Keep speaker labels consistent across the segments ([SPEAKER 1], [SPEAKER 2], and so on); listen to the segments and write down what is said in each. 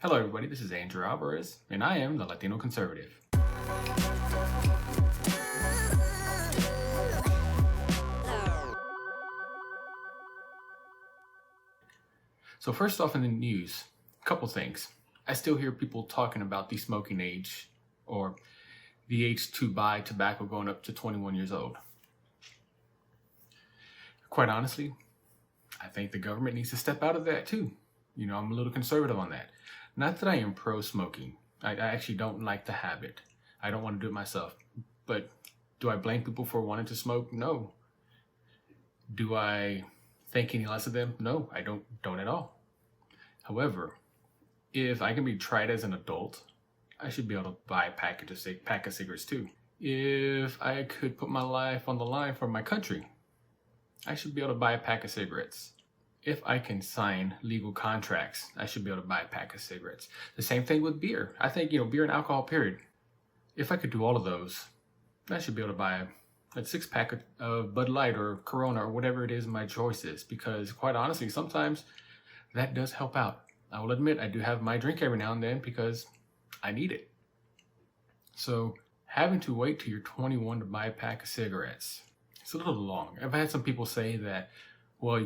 [SPEAKER 1] Hello everybody, this is Andrew Alvarez, and I am the Latino Conservative. So first off in the news, a couple things. I still hear people talking about the smoking age, or the age to buy tobacco going up to 21 years old. Quite honestly, I think the government needs to step out of that too. I'm a little conservative on that. Not that I am pro-smoking. I actually don't like the habit. I don't want to do it myself. But do I blame people for wanting to smoke? No. Do I think any less of them? No, I don't at all. However, if I can be tried as an adult, I should be able to buy a pack of cigarettes too. If I could put my life on the line for my country, I should be able to buy a pack of cigarettes. If I can sign legal contracts, I should be able to buy a pack of cigarettes. The same thing with beer. I think, beer and alcohol, period. If I could do all of those, I should be able to buy a 6-pack of Bud Light or Corona or whatever it is my choice is. Because quite honestly, sometimes that does help out. I will admit I do have my drink every now and then because I need it. So having to wait till you're 21 to buy a pack of cigarettes, it's a little long. I've had some people say that, well,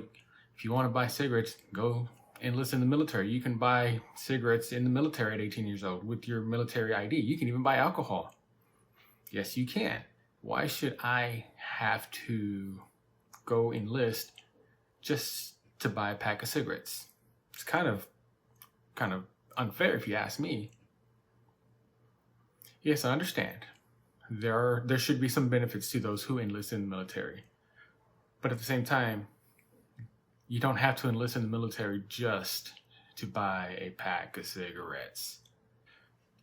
[SPEAKER 1] if you want to buy cigarettes, go enlist in the military. You can buy cigarettes in the military at 18 years old with your military ID. You can even buy alcohol. Yes, you can. Why should I have to go enlist just to buy a pack of cigarettes? It's kind of unfair if you ask me. Yes, I understand. There should be some benefits to those who enlist in the military. But at the same time, you don't have to enlist in the military just to buy a pack of cigarettes.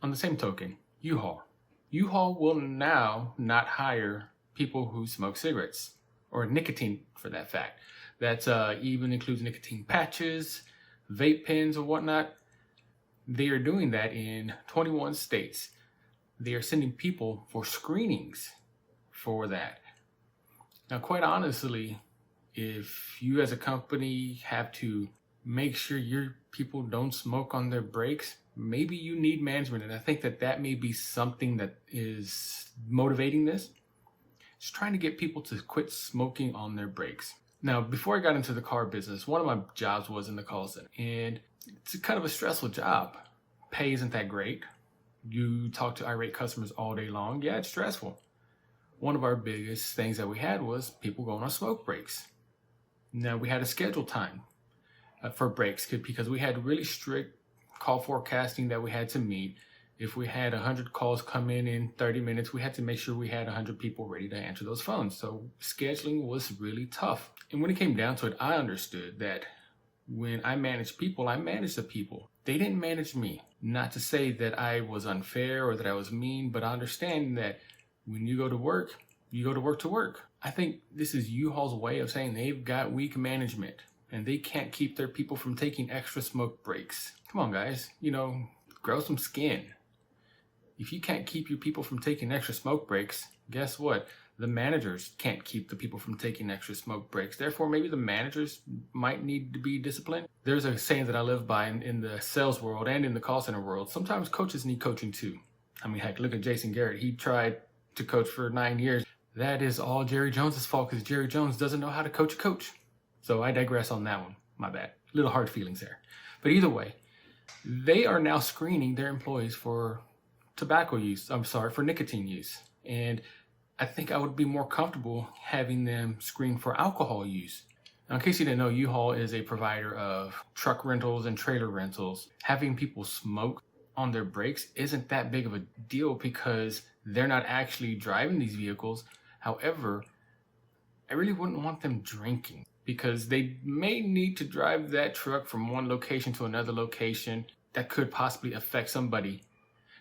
[SPEAKER 1] On the same token, U-Haul. U-Haul will now not hire people who smoke cigarettes, or nicotine for that fact. That even includes nicotine patches, vape pens, or whatnot. They are doing that in 21 states. They are sending people for screenings for that. Now, quite honestly, if you as a company have to make sure your people don't smoke on their breaks, maybe you need management. And I think that may be something that is motivating this. It's trying to get people to quit smoking on their breaks. Now, before I got into the car business, one of my jobs was in the call center. And it's kind of a stressful job. Pay isn't that great. You talk to irate customers all day long. Yeah, it's stressful. One of our biggest things that we had was people going on smoke breaks. Now, we had a scheduled time for breaks because we had really strict call forecasting that we had to meet. If we had 100 calls come in 30 minutes, we had to make sure we had 100 people ready to answer those phones. So scheduling was really tough. And when it came down to it, I understood that when I managed people, I managed the people. They didn't manage me. Not to say that I was unfair or that I was mean, but I understand that when you go to work, you go to work to work. I think this is U-Haul's way of saying they've got weak management and they can't keep their people from taking extra smoke breaks. Come on, guys, grow some skin. If you can't keep your people from taking extra smoke breaks, guess what? The managers can't keep the people from taking extra smoke breaks. Therefore, maybe the managers might need to be disciplined. There's a saying that I live by in the sales world and in the call center world. Sometimes coaches need coaching too. I mean, heck, look at Jason Garrett. He tried to coach for 9 years. That is all Jerry Jones's fault because Jerry Jones doesn't know how to coach a coach. So I digress on that one. My bad. Little hard feelings there. But either way, they are now screening their employees for for nicotine use. And I think I would be more comfortable having them screen for alcohol use. Now, in case you didn't know, U-Haul is a provider of truck rentals and trailer rentals. Having people smoke on their breaks isn't that big of a deal because they're not actually driving these vehicles. However, I really wouldn't want them drinking because they may need to drive that truck from one location to another location that could possibly affect somebody.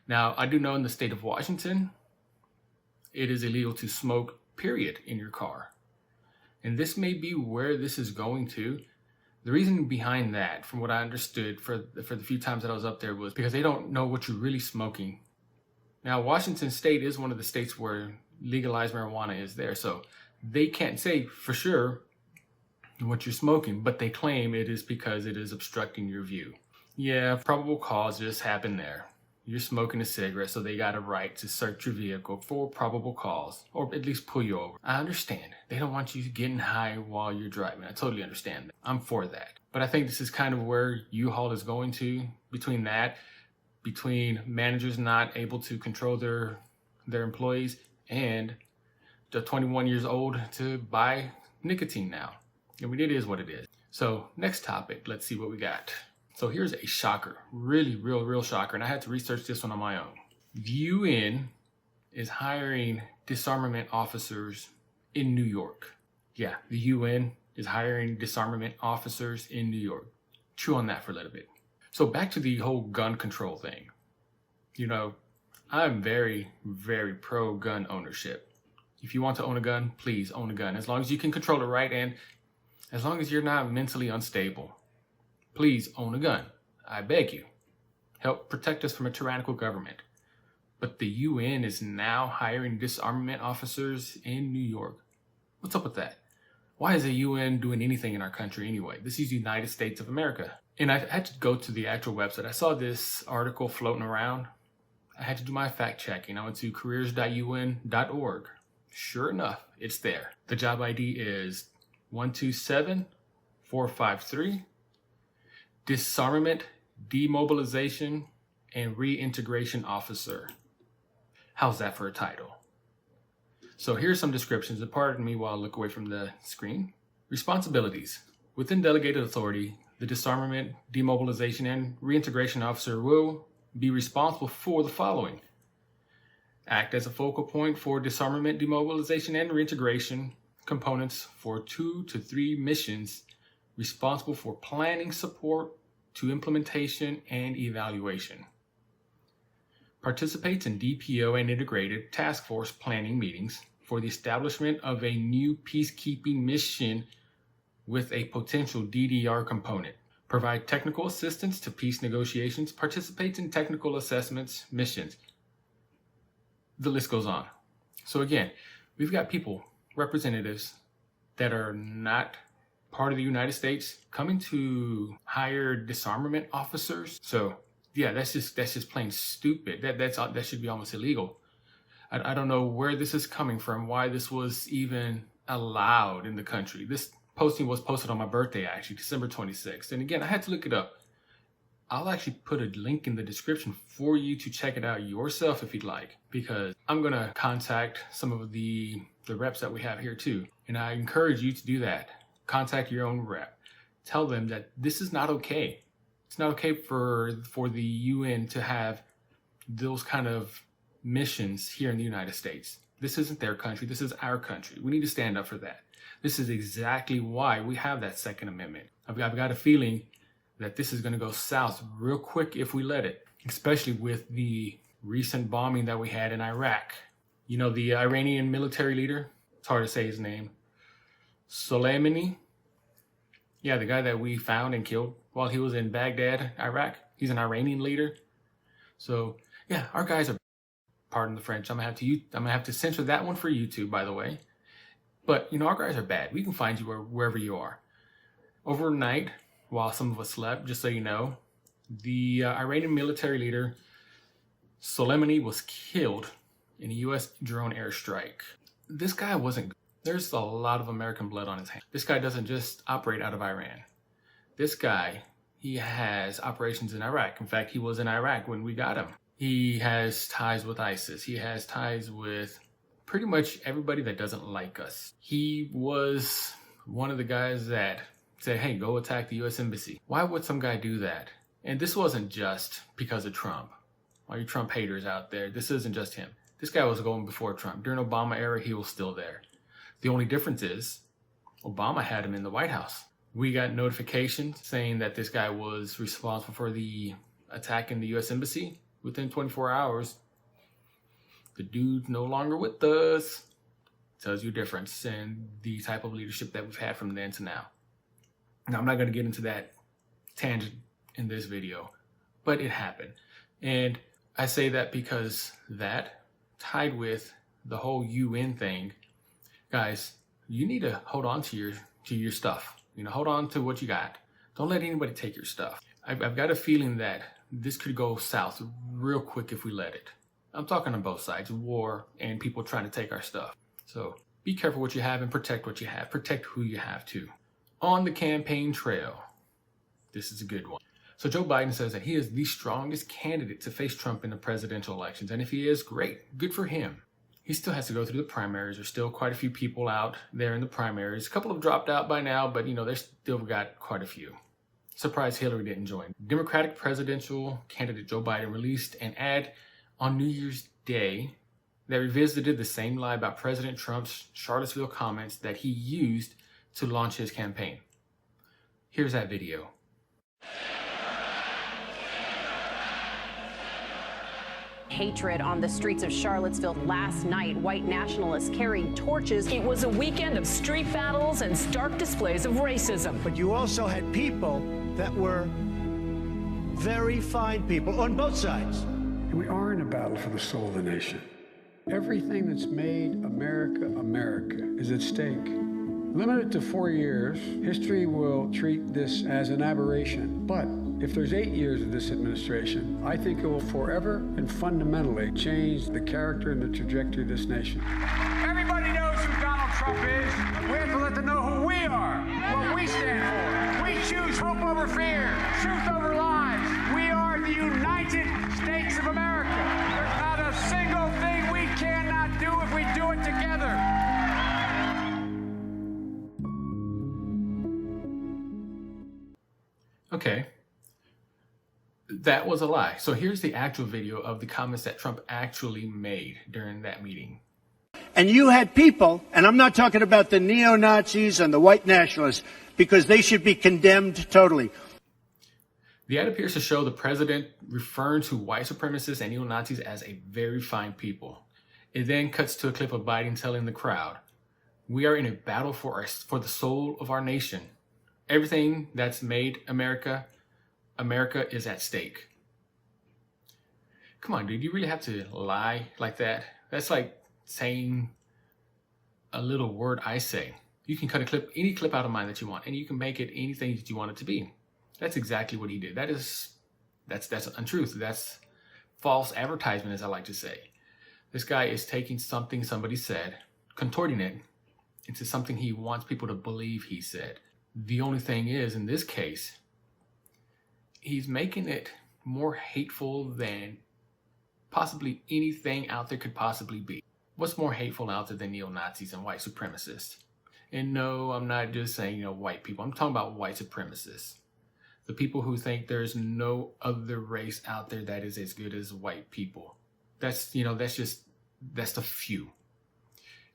[SPEAKER 1] Now, I do know in the state of Washington, it is illegal to smoke, period, in your car. And this may be where this is going to. The reason behind that, from what I understood for the few times that I was up there, was because they don't know what you're really smoking. Now, Washington State is one of the states where legalized marijuana is there. So they can't say for sure what you're smoking, but they claim it is because it is obstructing your view. Yeah, probable cause just happened there. You're smoking a cigarette, so they got a right to search your vehicle for probable cause, or at least pull you over. I understand. They don't want you getting high while you're driving. I totally understand that. I'm for that. But I think this is kind of where U-Haul is going to, between managers not able to control their employees, and the 21 years old to buy nicotine now. I mean, it is what it is. So next topic, let's see what we got. So here's a shocker, really real shocker, and I had to research this one on my own. The UN is hiring disarmament officers in New York. Yeah, the UN is hiring disarmament officers in New York. Chew on that for a little bit. So back to the whole gun control thing. You know, I'm very pro gun ownership. If you want to own a gun, please own a gun. As long as you can control it right, and as long as you're not mentally unstable. Please own a gun. I beg you. Help protect us from a tyrannical government. But the UN is now hiring disarmament officers in New York. What's up with that? Why is the UN doing anything in our country anyway? This is the United States of America. And I had to go to the actual website. I saw this article floating around. I had to do my fact checking. I went to careers.un.org. Sure enough, it's there. The job ID is 127453. Disarmament, Demobilization, and Reintegration Officer. How's that for a title? So here's some descriptions, and pardon me while I look away from the screen. Responsibilities. Within delegated authority, the Disarmament, Demobilization, and Reintegration Officer will be responsible for the following. Act as a focal point for disarmament, demobilization, and reintegration components for 2 to 3 missions, responsible for planning support to implementation and evaluation. Participates in DPO and integrated task force planning meetings for the establishment of a new peacekeeping mission with a potential DDR component. Provide technical assistance to peace negotiations. Participates in technical assessments, missions. The list goes on. So again, we've got people, representatives that are not part of the United States coming to hire disarmament officers. So yeah, that's just plain stupid. That should be almost illegal. I don't know where this is coming from, why this was even allowed in the country. This posting was posted on my birthday, actually, December 26th. And again, I had to look it up. I'll actually put a link in the description for you to check it out yourself if you'd like, because I'm going to contact some of the reps that we have here too. And I encourage you to do that. Contact your own rep. Tell them that this is not okay. It's not okay for the UN to have those kind of missions here in the United States. This isn't their country. This is our country. We need to stand up for that. This is exactly why we have that Second Amendment. I've got a feeling that this is going to go south real quick if we let it, especially with the recent bombing that we had in Iraq. You know, the Iranian military leader, it's hard to say his name, Soleimani. Yeah, the guy that we found and killed while he was in Baghdad, Iraq. He's an Iranian leader. So yeah, our guys are, pardon the French, I'm gonna have to censor that one for YouTube, by the way. But you know, our guys are bad. We can find you wherever you are. Overnight, while some of us slept, just so you know, the Iranian military leader Soleimani was killed in a U.S. drone airstrike. This guy wasn't good. There's a lot of American blood on his hands. This guy doesn't just operate out of Iran. This guy, he has operations in Iraq. In fact, he was in Iraq when we got him. He has ties with ISIS. He has ties with pretty much everybody that doesn't like us. He was one of the guys that said, hey, go attack the U.S. Embassy. Why would some guy do that? And this wasn't just because of Trump. All you Trump haters out there, this isn't just him. This guy was going before Trump. During Obama era, he was still there. The only difference is Obama had him in the White House. We got notifications saying that this guy was responsible for the attack in the U.S. Embassy. Within 24 hours, the dude's no longer with us. Tells you a difference in the type of leadership that we've had from then to now. Now, I'm not going to get into that tangent in this video, but it happened. And I say that because that, tied with the whole UN thing, guys, you need to hold on to your stuff. You know, hold on to what you got. Don't let anybody take your stuff. I've got a feeling that this could go south real quick if we let it. I'm talking on both sides, war and people trying to take our stuff. So be careful what you have and protect what you have. Protect who you have too. On the campaign trail, this is a good one. So Joe Biden says that he is the strongest candidate to face Trump in the presidential elections. And if he is, great, good for him. He still has to go through the primaries. There's still quite a few people out there in the primaries. A couple have dropped out by now, but there's still got quite a few. Surprised Hillary didn't join. Democratic presidential candidate Joe Biden released an ad on New Year's Day that revisited the same lie about President Trump's Charlottesville comments that he used to launch his campaign. Here's that video.
[SPEAKER 2] Hatred on the streets of Charlottesville last night. White nationalists carried torches.
[SPEAKER 3] It was a weekend of street battles and stark displays of racism.
[SPEAKER 4] But you also had people that were very fine people on both sides.
[SPEAKER 5] And we are in a battle for the soul of the nation. Everything that's made America America is at stake. Limited to 4 years, history will treat this as an aberration. But if there's 8 years of this administration, I think it will forever and fundamentally change the character and the trajectory of this nation.
[SPEAKER 6] Everybody knows who Donald Trump is. We have to let them know who we are, what we stand for. We choose hope over fear, truth over lies. We are the United States of America. There's not a single thing we cannot do if we do it together.
[SPEAKER 1] Okay. That was a lie. So here's the actual video of the comments that Trump actually made during that meeting.
[SPEAKER 4] And you had people, and I'm not talking about the neo-Nazis and the white nationalists, because they should be condemned totally.
[SPEAKER 1] The ad appears to show the president referring to white supremacists and neo-Nazis as a very fine people. It then cuts to a clip of Biden telling the crowd, "We are in a battle for the soul of our nation. Everything that's made America is at stake." Come on, dude, you really have to lie like that? That's like saying a little word I say. You can cut any clip out of mine that you want, and you can make it anything that you want it to be. That's exactly what he did. That's untruth. That's false advertisement, as I like to say. This guy is taking something somebody said, contorting it into something he wants people to believe he said. The only thing is, in this case, he's making it more hateful than possibly anything out there could possibly be. What's more hateful out there than neo-Nazis and white supremacists? And no, I'm not just saying, white people. I'm talking about white supremacists. The people who think there's no other race out there that is as good as white people. That's the few.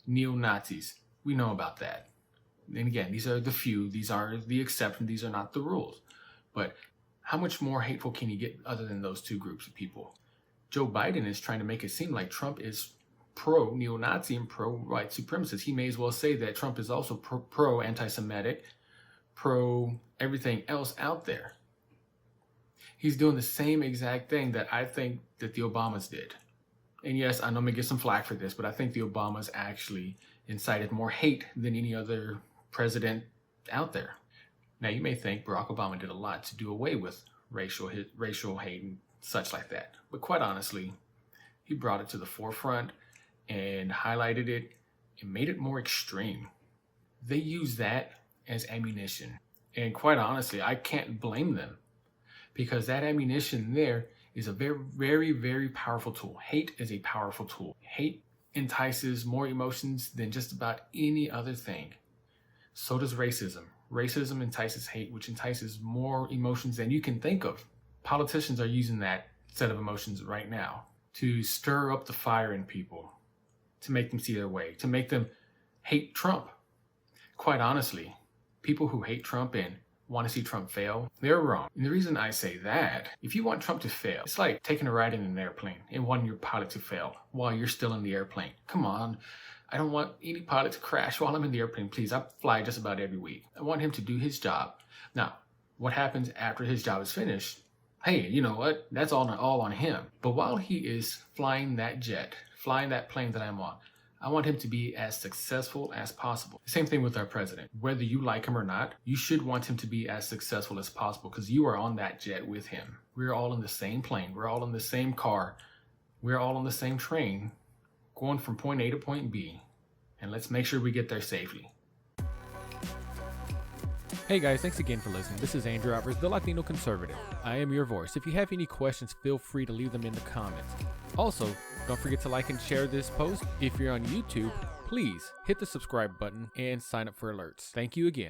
[SPEAKER 1] Neo-Nazis, we know about that. And again, these are the few. These are the exception. These are not the rules. But how much more hateful can you get other than those two groups of people? Joe Biden is trying to make it seem like Trump is pro-neo-Nazi and pro-white supremacist. He may as well say that Trump is also pro-anti-Semitic, pro-everything else out there. He's doing the same exact thing that I think that the Obamas did. And yes, I know I'm going to get some flack for this, but I think the Obamas actually incited more hate than any other president out there. Now, you may think Barack Obama did a lot to do away with racial hate and such like that. But quite honestly, he brought it to the forefront and highlighted it and made it more extreme. They use that as ammunition. And quite honestly, I can't blame them, because that ammunition there is a very, very, very powerful tool. Hate is a powerful tool. Hate entices more emotions than just about any other thing. So does racism. Racism entices hate, which entices more emotions than you can think of. Politicians are using that set of emotions right now to stir up the fire in people, to make them see their way, to make them hate Trump. Quite honestly, people who hate Trump and want to see Trump fail, they're wrong. And the reason I say that, if you want Trump to fail, it's like taking a ride in an airplane and wanting your pilot to fail while you're still in the airplane. Come on. I don't want any pilot to crash while I'm in the airplane, please. I fly just about every week. I want him to do his job. Now, what happens after his job is finished? Hey, you know what? That's all on him. But while he is flying that jet, flying that plane that I'm on, I want him to be as successful as possible. Same thing with our president. Whether you like him or not, you should want him to be as successful as possible because you are on that jet with him. We're all in the same plane. We're all in the same car. We're all on the same train going from point A to point B. And let's make sure we get there safely.
[SPEAKER 7] Hey guys, thanks again for listening. This is Andrew Alvarez, the Latino Conservative. I am your voice. If you have any questions, feel free to leave them in the comments. Also, don't forget to like and share this post. If you're on YouTube, please hit the subscribe button and sign up for alerts. Thank you again.